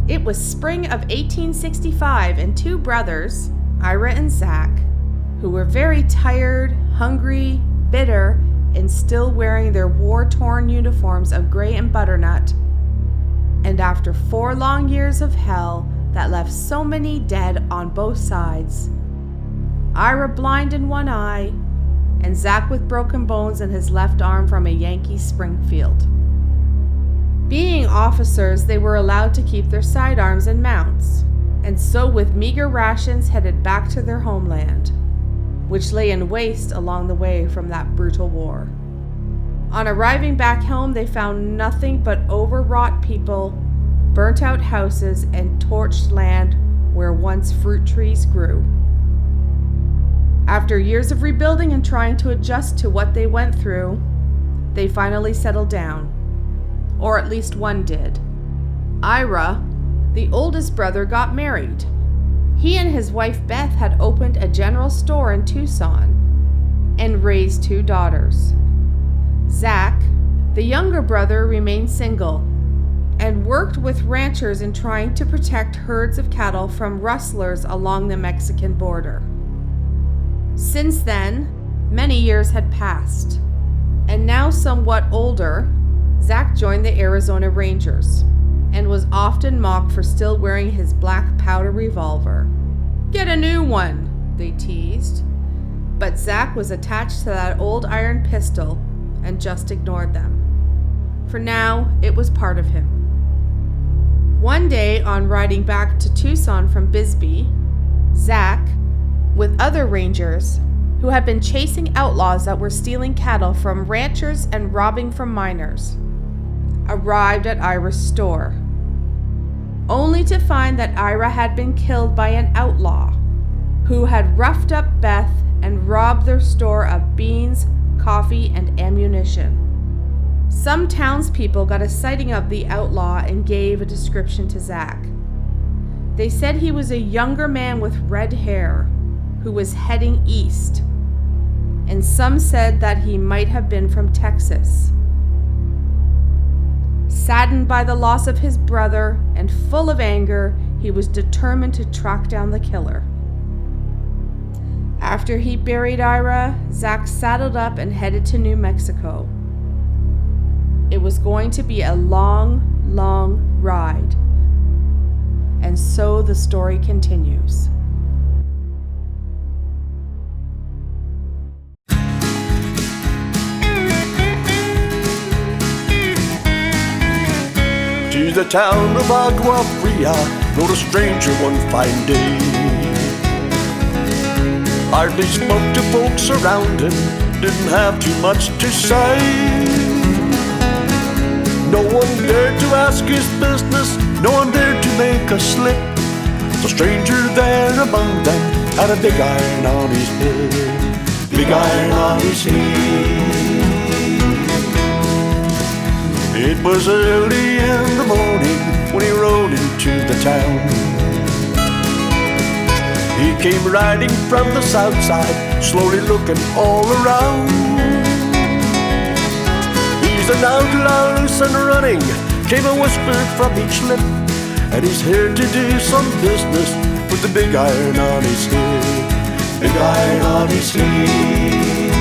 It was spring of 1865, and two brothers, Ira and Zach, who were very tired, hungry, bitter, and still wearing their war-torn uniforms of gray and butternut, and after 4 long years of hell that left so many dead on both sides, Ira blind in one eye, and Zach with broken bones in his left arm from a Yankee Springfield. Being officers, they were allowed to keep their sidearms and mounts, and so with meager rations headed back to their homeland, which lay in waste along the way from that brutal war. On arriving back home, they found nothing but overwrought people, burnt-out houses, and torched land where once fruit trees grew. After years of rebuilding and trying to adjust to what they went through, they finally settled down. Or at least one did. Ira, the oldest brother, got married. He and his wife Beth had opened a general store in Tucson and raised 2 daughters. Zach, the younger brother, remained single and worked with ranchers in trying to protect herds of cattle from rustlers along the Mexican border. Since then, many years had passed, and now somewhat older, Zach joined the Arizona Rangers and was often mocked for still wearing his black powder revolver. "Get a new one," they teased. But Zach was attached to that old iron pistol and just ignored them. For now, it was part of him. One day, on riding back to Tucson from Bisbee, Zach, with other rangers who had been chasing outlaws that were stealing cattle from ranchers and robbing from miners, arrived at Ira's store, only to find that Ira had been killed by an outlaw who had roughed up Beth and robbed their store of beans, coffee, and ammunition. Some townspeople got a sighting of the outlaw and gave a description to Zach. They said he was a younger man with red hair who was heading east, and some said that he might have been from Texas. Saddened by the loss of his brother and full of anger, he was determined to track down the killer. After he buried Ira, Zach saddled up and headed to New Mexico. It was going to be a long, long ride. And so the story continues. To the town of Agua Fria rode a stranger one fine day. Hardly spoke to folks around him, didn't have too much to say. No one dared to ask his business, no one dared to make a slip. The stranger there among them had a big iron on his head, big iron on his head. It was early in the morning when he rode into the town. He came riding from the south side, slowly looking all around. He's an outlaw, loose and running, came a whisper from each lip, and he's here to do some business with the big iron on his head, big iron on his head.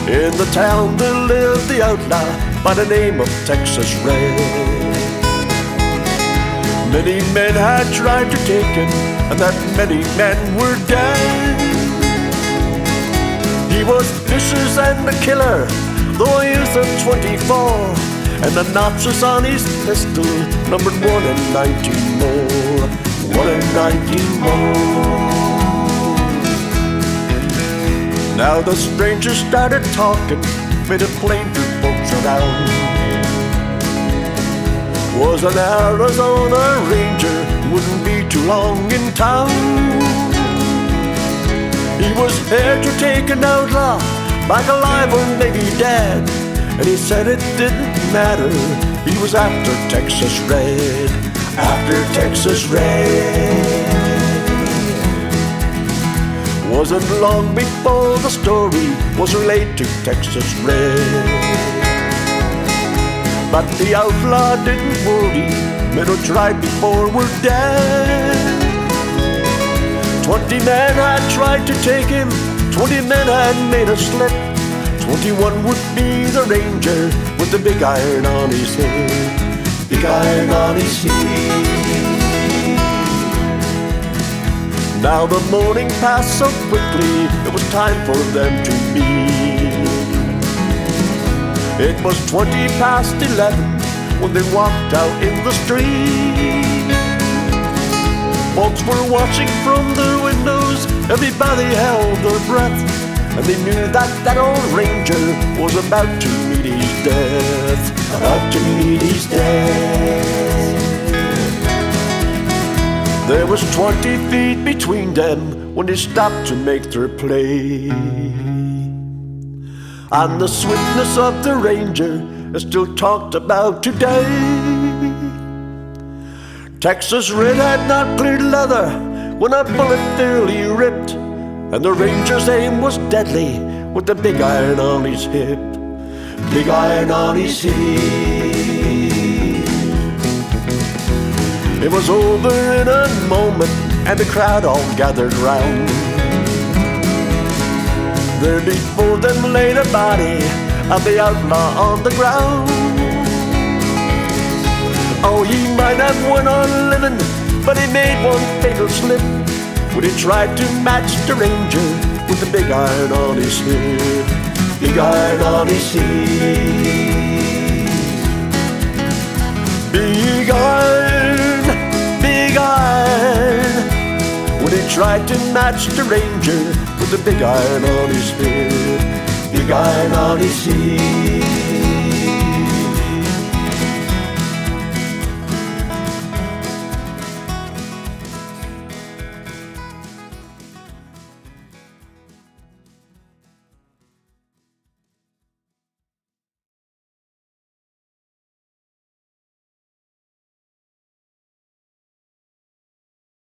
In the town there lived the outlaw by the name of Texas Red. Many men had tried to take him, and that many men were dead. He was vicious and a killer, though a youth of 24, and the notches on his pistol numbered 1 in 19 more, 1 in 19 more. Now the stranger started talking, made it plain to folks around. Was an Arizona Ranger, wouldn't be too long in town. He was here to take an outlaw, back alive or maybe dead. And he said it didn't matter, he was after Texas Red, after Texas Red. Wasn't long before the story was relayed to Texas Red. But the outlaw didn't worry, men who tried before were dead. 20 men had tried to take him, 20 men had made a slip. 21 would be the ranger with the big iron on his head. Big iron on his head. Now the morning passed so quickly, it was time for them to meet. It was 20 past 11 when they walked out in the street. Folks were watching from their windows, everybody held their breath, and they knew that that old ranger was about to meet his death. About to meet his death. There was 20 feet between them when they stopped to make their play. And the swiftness of the ranger is still talked about today. Texas Red had not cleared leather when a bullet fairly ripped, and the ranger's aim was deadly with the big iron on his hip. Big iron on his hip. It was over in a moment, and the crowd all gathered round. There before them lay the body of the outlaw on the ground. Oh, he might have won on living, but he made one fatal slip when he tried to match the ranger with the big iron on his head. Big iron on his head. Big iron, big iron, when he tried to match the ranger with the big iron on his head. Big iron on his head.